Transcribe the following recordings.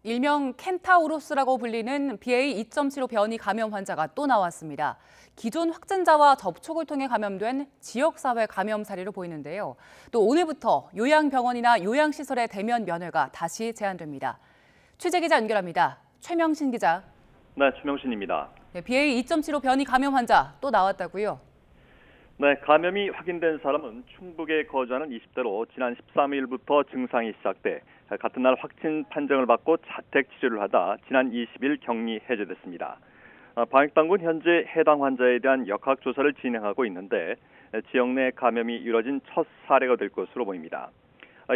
일명 켄타우로스라고 불리는 BA.2.75 변이 감염 환자가 또 나왔습니다. 기존 확진자와 접촉을 통해 감염된 지역사회 감염 사례로 보이는데요. 또 오늘부터 요양병원이나 요양시설의 대면 면회가 다시 제한됩니다. 취재기자 연결합니다. 최명신 기자. 네, 최명신입니다. BA.2.75 변이 감염 환자 또 나왔다고요? 네, 감염이 확인된 사람은 충북에 거주하는 20대로 지난 13일부터 증상이 시작돼 같은 날 확진 판정을 받고 자택 치료를 하다 지난 20일 격리 해제됐습니다. 방역당국은 현재 해당 환자에 대한 역학조사를 진행하고 있는데 지역 내 감염이 이뤄진 첫 사례가 될 것으로 보입니다.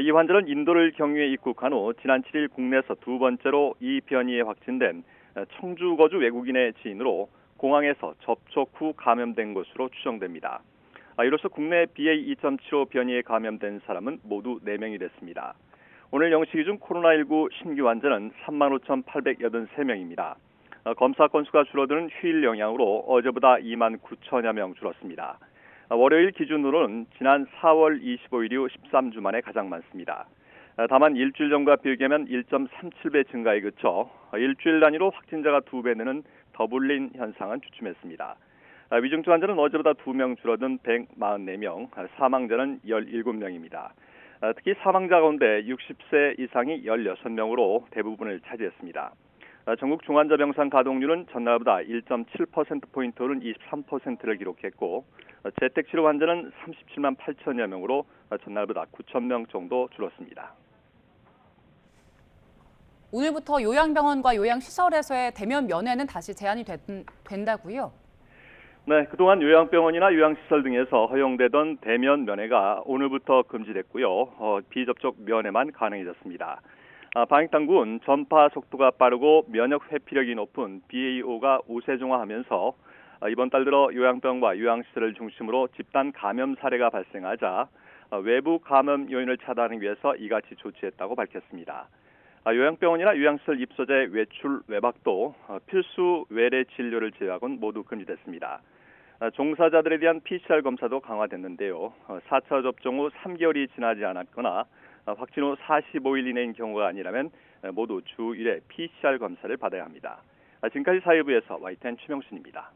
이 환자는 인도를 경유해 입국한 후 지난 7일 국내에서 두 번째로 이 변이에 확진된 청주 거주 외국인의 지인으로 공항에서 접촉 후 감염된 것으로 추정됩니다. 이로써 국내 BA.2.75 변이에 감염된 사람은 모두 4명이 됐습니다. 오늘 0시 기준 코로나19 신규 환자는 35,883명입니다. 검사 건수가 줄어드는 휴일 영향으로 어제보다 2만 9천여 명 줄었습니다. 월요일 기준으로는 지난 4월 25일 이후 13주 만에 가장 많습니다. 다만 일주일 전과 비교하면 1.37배 증가에 그쳐 일주일 단위로 확진자가 2배 느는 더블린 현상은 주춤했습니다. 위중증 환자는 어제보다 2명 줄어든 144명, 사망자는 17명입니다. 특히 사망자 가운데 60세 이상이 16명으로 대부분을 차지했습니다. 전국 중환자병상 가동률은 전날보다 1.7%포인트 오른 23%를 기록했고 재택치료 환자는 37만 8천여 명으로 전날보다 9천 명 정도 줄었습니다. 오늘부터 요양병원과 요양시설에서의 대면 면회는 다시 제한이 된다고요? 네, 그동안 요양병원이나 요양시설 등에서 허용되던 대면 면회가 오늘부터 금지됐고요. 비접촉 면회만 가능해졌습니다. 방역당국은 전파 속도가 빠르고 면역 회피력이 높은 BA.5가 우세종화하면서 이번 달 들어 요양병원과 요양시설을 중심으로 집단 감염 사례가 발생하자 외부 감염 요인을 차단하기 위해서 이같이 조치했다고 밝혔습니다. 요양병원이나 요양시설 입소자의 외출, 외박도 필수 외래 진료를 제외하고는 모두 금지됐습니다. 종사자들에 대한 PCR 검사도 강화됐는데요. 4차 접종 후 3개월이 지나지 않았거나 확진 후 45일 이내인 경우가 아니라면 모두 주 1회 PCR 검사를 받아야 합니다. 지금까지 사회부에서 YTN 최명신입니다.